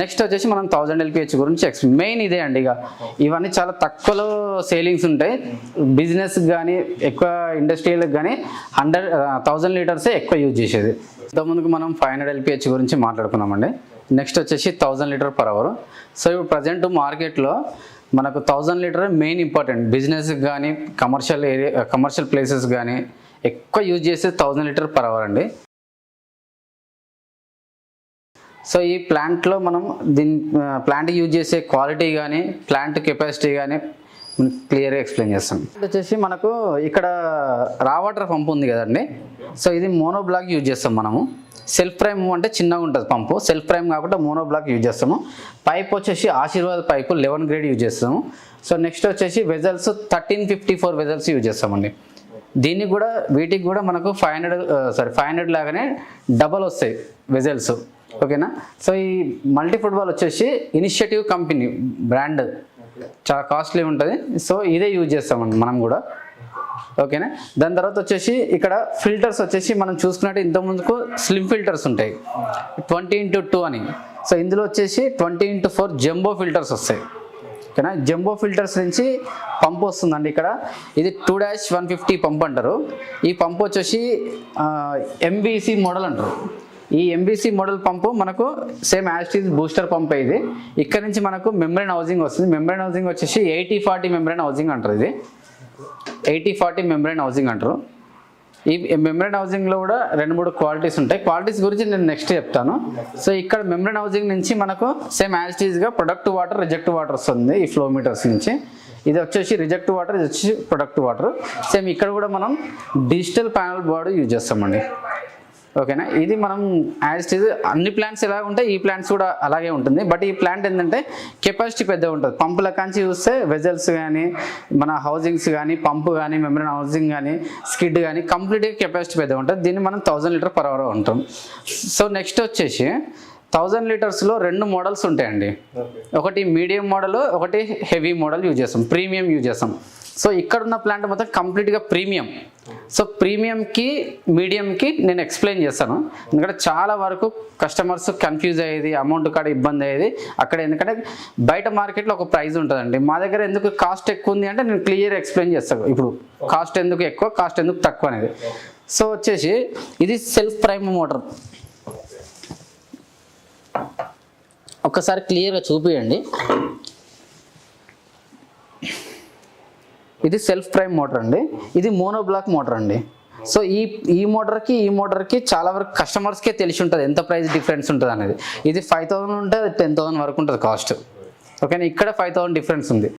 Next వచ్చేసి మనం 1000 LPH గురించి మెయిన్ ఇదే అండి. ఇక ఇవన్నీ చాలా తక్కువలో సేలింగ్స్ ఉంటాయి. బిజినెస్ కానీ ఎక్కువ ఇండస్ట్రియల్కి కానీ 1000 లీటర్సే ఎక్కువ యూజ్ చేసేది. ఇంతకుముందుకు మనం 500 LPH గురించి మాట్లాడుకున్నామండి. నెక్స్ట్ వచ్చేసి 1000 లీటర్ పర్ అవర్. సో ఇప్పుడు ప్రజెంట్ మార్కెట్లో మనకు 1000 లీటర్ మెయిన్ ఇంపార్టెంట్. బిజినెస్కి కానీ కమర్షియల్ ప్లేసెస్ కానీ ఎక్కువ యూజ్ చేసేది 1000 లీటర్ పర్ అవర్ అండి. సో ఈ ప్లాంట్లో మనం ప్లాంట్కి యూజ్ చేసే క్వాలిటీ కానీ ప్లాంట్ కెపాసిటీ కానీ క్లియర్గా ఎక్స్ప్లెయిన్ చేస్తాం. వచ్చేసి మనకు ఇక్కడ రా వాటర్ పంపు ఉంది కదండి. సో ఇది మోనో బ్లాక్ యూజ్ చేస్తాం మనము. సెల్ఫ్ ప్రైమ్ అంటే చిన్నగా ఉంటుంది పంపు, సెల్ఫ్ ప్రైమ్ కాకుండా మోనో బ్లాక్ యూజ్ చేస్తాము. పైప్ వచ్చేసి ఆశీర్వాద్ పైపు 11 గ్రేడ్ యూజ్ చేస్తాము. సో నెక్స్ట్ వచ్చేసి వెజల్స్ 1354 వెజల్స్ యూజ్ చేస్తామండి. దీనికి కూడా వీటికి కూడా మనకు 500 లాగానే డబల్ వస్తాయి వెజల్స్. ఓకేనా. సో ఈ మల్టీ ఫుట్బాల్ వచ్చేసి ఇనిషియేటివ్ కంపెనీ బ్రాండ్, చాలా కాస్ట్లీ ఉంటుంది. సో ఇదే యూజ్ చేస్తామండి మనం కూడా. ఓకేనా. దాని తర్వాత వచ్చేసి ఇక్కడ ఫిల్టర్స్ వచ్చేసి మనం చూసుకున్నట్టు ఇంతకుముందుకు స్లిమ్ ఫిల్టర్స్ ఉంటాయి 20x2 అని. సో ఇందులో వచ్చేసి 20x4 జంబో ఫిల్టర్స్ వస్తాయి. ఓకేనా. జంబో ఫిల్టర్స్ నుంచి పంప్ వస్తుందండి. ఇక్కడ ఇది 2-150 పంప్ అంటారు. ఈ పంప్ వచ్చేసి MVC మోడల్ అంటారు. ఈ MVC మోడల్ పంపు మనకు సేమ్ యాస్టీజ్ బూస్టర్ పంప్. ఇది ఇక్కడ నుంచి మనకు మెంబ్రేన్ హౌసింగ్ వస్తుంది. మెంబ్రేన్ హౌసింగ్ వచ్చేసి 80-40 మెంబ్రేన్ హౌసింగ్ అంటారు. ఇది 80-40 మెంబ్రేన్ హౌసింగ్ అంటారు. ఈ మెంబ్రేన్ హౌసింగ్లో కూడా 2-3 క్వాలిటీస్ ఉంటాయి. క్వాలిటీస్ గురించి నేను నెక్స్ట్ చెప్తాను. సో ఇక్కడ మెంబ్రేన్ హౌసింగ్ నుంచి మనకు సేమ్ యాస్టీజ్గా ప్రొడక్ట్ వాటర్, రిజెక్ట్ వాటర్ వస్తుంది ఈ ఫ్లో మీటర్స్ నుంచి. ఇది వచ్చేసి రిజెక్ట్ వాటర్, ఇది వచ్చేసి ప్రొడక్ట్ వాటర్. సేమ్ ఇక్కడ కూడా మనం డిజిటల్ ప్యానల్ బోర్డు యూజ్ చేస్తామండి. ఓకేనా. ఇది మనం యాజ్ ఇట్ ఈజ్ అన్ని ప్లాంట్స్ ఎలా ఉంటాయి ఈ ప్లాంట్స్ కూడా అలాగే ఉంటుంది. బట్ ఈ ప్లాంట్ ఏంటంటే కెపాసిటీ పెద్దగా ఉంటుంది. పంపుల కాంచి చూస్తే వెజల్స్ కానీ మన హౌసింగ్స్ కానీ పంపు కానీ మెంబ్రేన్ హౌసింగ్ కానీ స్కిడ్ కానీ కంప్లీట్గా కెపాసిటీ పెద్దగా ఉంటుంది. దీన్ని మనం 1000 లీటర్ పర్ అవర్ ఉంటాం. సో నెక్స్ట్ వచ్చేసి 1000 లీటర్స్లో 2 మోడల్స్ ఉంటాయండి. ఒకటి మీడియం మోడల్, ఒకటి హెవీ మోడల్ యూజ్ చేస్తాం, ప్రీమియం యూజ్ చేస్తాం. సో ఇక్కడ ఉన్న ప్లాంట్ మొత్తం కంప్లీట్గా ప్రీమియం. సో ప్రీమియంకి మీడియంకి నేను ఎక్స్ప్లెయిన్ చేస్తాను. ఎందుకంటే చాలా వరకు కస్టమర్స్ కన్ఫ్యూజ్ అయ్యేది, అమౌంట్ కాడ ఇబ్బంది అయ్యేది అక్కడ. ఎందుకంటే బయట మార్కెట్లో ఒక ప్రైస్ ఉంటుందండి, మా దగ్గర ఎందుకు కాస్ట్ ఎక్కువ ఉంది అంటే నేను క్లియర్ ఎక్స్ప్లెయిన్ చేస్తాను. ఇప్పుడు కాస్ట్ ఎందుకు ఎక్కువ, కాస్ట్ ఎందుకు తక్కువ అనేది. సో వచ్చేసి ఇది సెల్ఫ్ ప్రైమ్ మోటార్. ఒక్కసారి క్లియర్గా చూపియండి. ఇది సెల్ఫ్ ప్రైమ్ మోటార్ అండి. ఇది మోనో బ్లాక్ మోటార్ అండి. సో ఈ మోటార్కి చాలా వరకు కస్టమర్స్కే తెలిసి ఉంటుంది ఎంత ప్రైస్ డిఫరెన్స్ ఉంటుంది అనేది. ఇది 5000 ఉంటుంది, 10,000 వరకు ఉంటుంది కాస్ట్. ఓకేనా. ఇక్కడ 5000 డిఫరెన్స్ ఉంది.